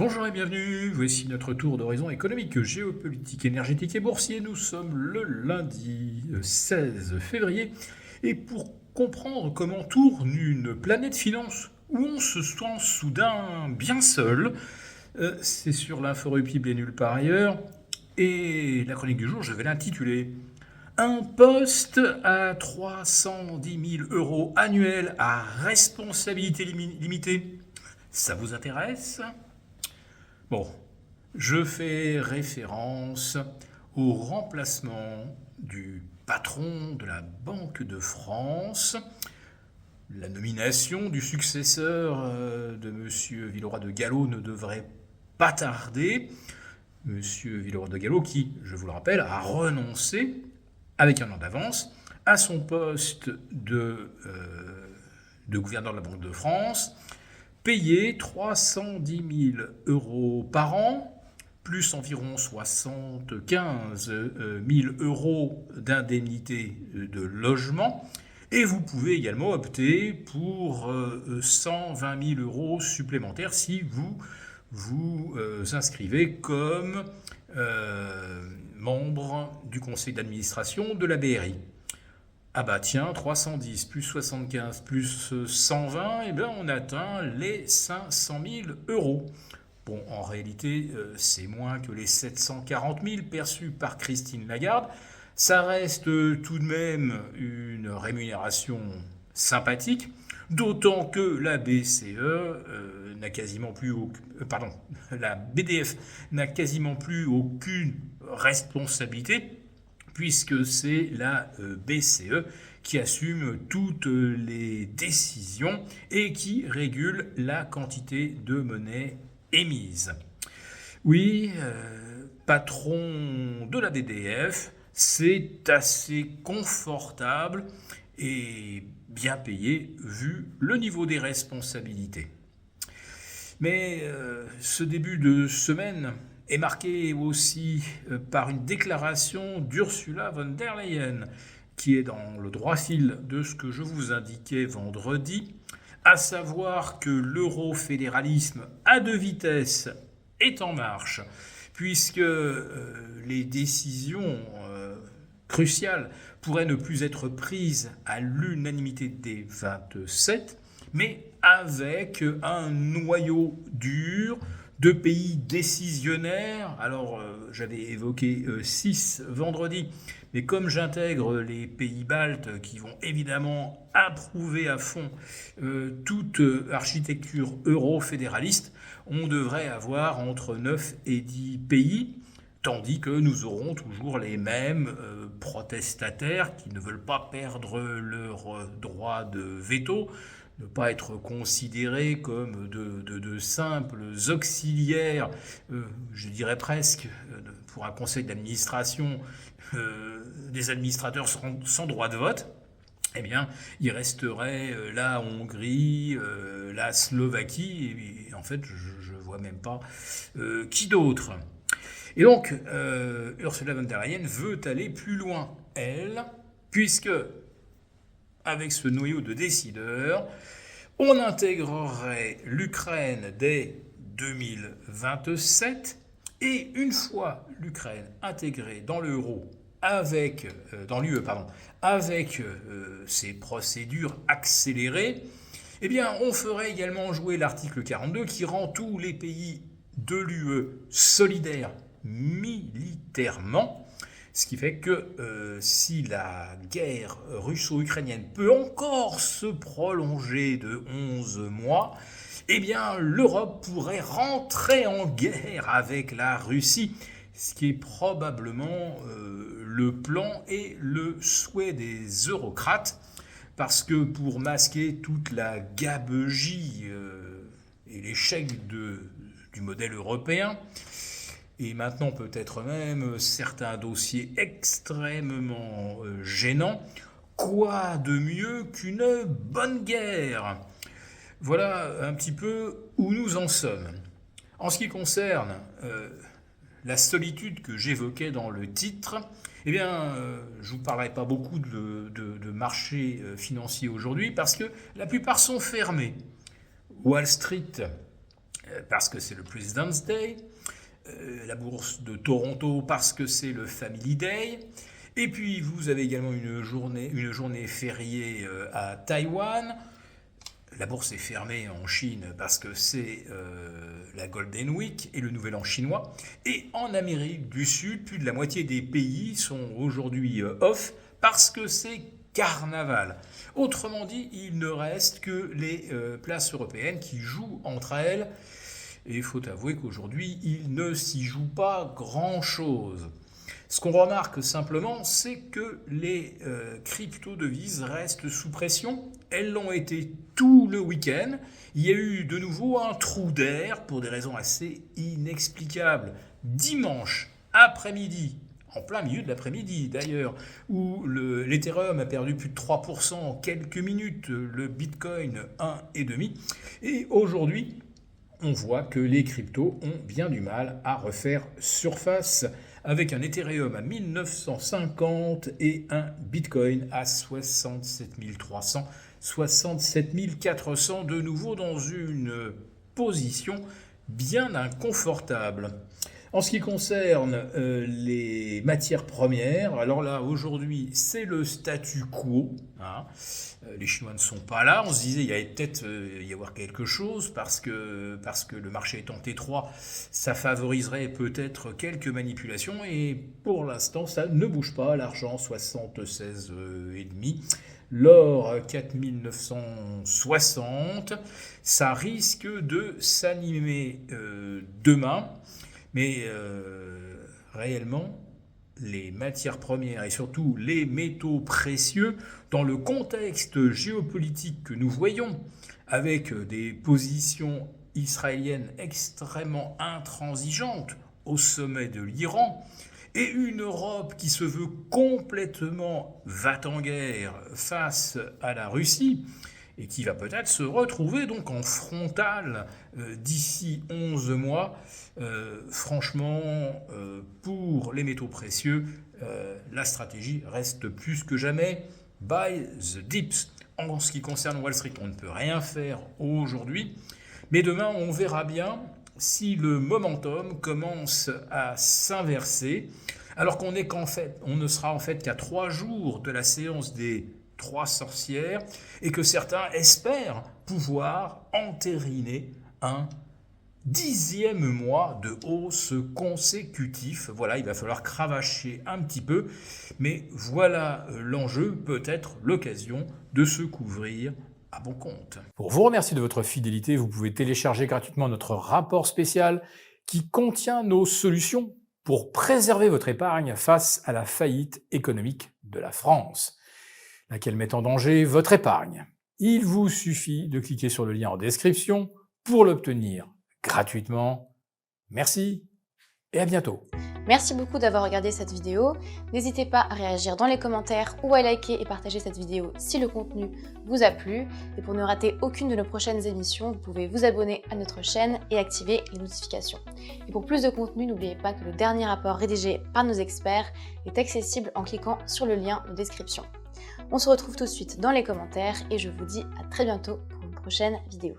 Bonjour et bienvenue, voici notre tour d'horizon économique, géopolitique, énergétique et boursier. Nous sommes le lundi 16 février et pour comprendre comment tourne une planète finance où on se sent soudain bien seul, c'est sur l'Inforupible et nulle part ailleurs. Et la chronique du jour, je vais l'intituler un poste à 310 000 euros annuels à responsabilité limitée. Ça vous intéresse? Bon, je fais référence au remplacement du patron de la Banque de France, la nomination du successeur de M. Villeroy de Galhau ne devrait pas tarder. M. Villeroy de Galhau qui, je vous le rappelle, a renoncé, avec un an d'avance, à son poste de gouverneur de la Banque de France, payé 310 000 euros par an, plus environ 75 000 euros d'indemnité de logement. Et vous pouvez également opter pour 120 000 euros supplémentaires si vous vous inscrivez comme membre du conseil d'administration de la BRI. Ah bah tiens, 310 plus 75 plus 120, et bien on atteint les 500 000 euros. Bon, en réalité, c'est moins que les 740 000 perçus par Christine Lagarde. Ça reste tout de même une rémunération sympathique, d'autant que la BCE n'a quasiment plus pardon, la BDF n'a quasiment plus aucune responsabilité puisque c'est la BCE qui assume toutes les décisions et qui régule la quantité de monnaie émise. Oui, patron de la BDF, c'est assez confortable et bien payé vu le niveau des responsabilités. Mais ce début de semaine est marqué aussi par une déclaration d'Ursula von der Leyen, qui est dans le droit fil de ce que je vous indiquais vendredi, à savoir que l'eurofédéralisme à deux vitesses est en marche, puisque les décisions cruciales pourraient ne plus être prises à l'unanimité des 27, mais avec un noyau dur de pays décisionnaires. Alors, j'avais évoqué 6 vendredi, mais comme j'intègre les pays baltes qui vont évidemment approuver à fond toute architecture euro-fédéraliste, on devrait avoir entre 9 et 10 pays, tandis que nous aurons toujours les mêmes protestataires qui ne veulent pas perdre leur droit de veto, ne pas être considérés comme de simples auxiliaires, je dirais presque, pour un conseil d'administration, des administrateurs sans droit de vote. Eh bien, il resterait la Hongrie, la Slovaquie, et en fait, je ne vois même pas qui d'autre. Et donc, Ursula von der Leyen veut aller plus loin, elle, puisque, avec ce noyau de décideurs, on intégrerait l'Ukraine dès 2027, et une fois l'Ukraine intégrée dans l'euro, dans l'UE, avec ces procédures accélérées, eh bien, on ferait également jouer l'article 42 qui rend tous les pays de l'UE solidaires militairement, ce qui fait que si la guerre russo-ukrainienne peut encore se prolonger de 11 mois, eh bien l'Europe pourrait rentrer en guerre avec la Russie, ce qui est probablement le plan et le souhait des eurocrates, parce que pour masquer toute la gabegie et l'échec du modèle européen, et maintenant peut-être même certains dossiers extrêmement gênants, quoi de mieux qu'une bonne guerre? Voilà un petit peu où nous en sommes. En ce qui concerne la solitude que j'évoquais dans le titre, eh bien, je ne vous parlerai pas beaucoup de marchés financiers aujourd'hui parce que la plupart sont fermés. Wall Street parce que c'est le President's Day, la bourse de Toronto parce que c'est le Family Day, et puis vous avez également une journée fériée à Taïwan. La bourse est fermée en Chine parce que c'est la Golden Week et le Nouvel An chinois. Et en Amérique du Sud, plus de la moitié des pays sont aujourd'hui off parce que c'est carnaval. Autrement dit, il ne reste que les places européennes qui jouent entre elles. Et il faut avouer qu'aujourd'hui, il ne s'y joue pas grand-chose. Ce qu'on remarque simplement, c'est que les crypto-devises restent sous pression. Elles l'ont été tout le week-end. Il y a eu de nouveau un trou d'air pour des raisons assez inexplicables. Dimanche après-midi, en plein milieu de l'après-midi d'ailleurs, où l'Ethereum a perdu plus de 3% en quelques minutes, le Bitcoin 1,5%. Et aujourd'hui, on voit que les cryptos ont bien du mal à refaire surface, avec un Ethereum à 1950 et un Bitcoin à 67 300, 67 400, de nouveau dans une position bien inconfortable. En ce qui concerne les matières premières, alors là aujourd'hui c'est le statu quo. Les Chinois ne sont pas là. On se disait il y allait peut-être y avoir quelque chose parce que le marché étant étroit, ça favoriserait peut-être quelques manipulations. Et pour l'instant ça ne bouge pas. L'argent 76,5. L'or 4960. Ça risque de s'animer demain. Mais réellement, les matières premières et surtout les métaux précieux, dans le contexte géopolitique que nous voyons, avec des positions israéliennes extrêmement intransigeantes au sommet de l'Iran, et une Europe qui se veut complètement va-t-en-guerre face à la Russie, et qui va peut-être se retrouver donc en frontal d'ici 11 mois. Franchement, pour les métaux précieux, la stratégie reste plus que jamais buy the dips. En ce qui concerne Wall Street, on ne peut rien faire aujourd'hui, mais demain on verra bien si le momentum commence à s'inverser, alors qu'on ne sera en fait qu'à 3 jours de la séance des 3 sorcières, et que certains espèrent pouvoir entériner un 10e mois de hausse consécutif. Voilà, il va falloir cravacher un petit peu, mais voilà l'enjeu, peut-être l'occasion de se couvrir à bon compte. Pour vous remercier de votre fidélité, vous pouvez télécharger gratuitement notre rapport spécial qui contient nos solutions pour préserver votre épargne face à la faillite économique de la France, laquelle met en danger votre épargne. Il vous suffit de cliquer sur le lien en description pour l'obtenir gratuitement. Merci et à bientôt. Merci beaucoup d'avoir regardé cette vidéo. N'hésitez pas à réagir dans les commentaires ou à liker et partager cette vidéo si le contenu vous a plu. Et pour ne rater aucune de nos prochaines émissions, vous pouvez vous abonner à notre chaîne et activer les notifications. Et pour plus de contenu, n'oubliez pas que le dernier rapport rédigé par nos experts est accessible en cliquant sur le lien de description. On se retrouve tout de suite dans les commentaires et je vous dis à très bientôt pour une prochaine vidéo.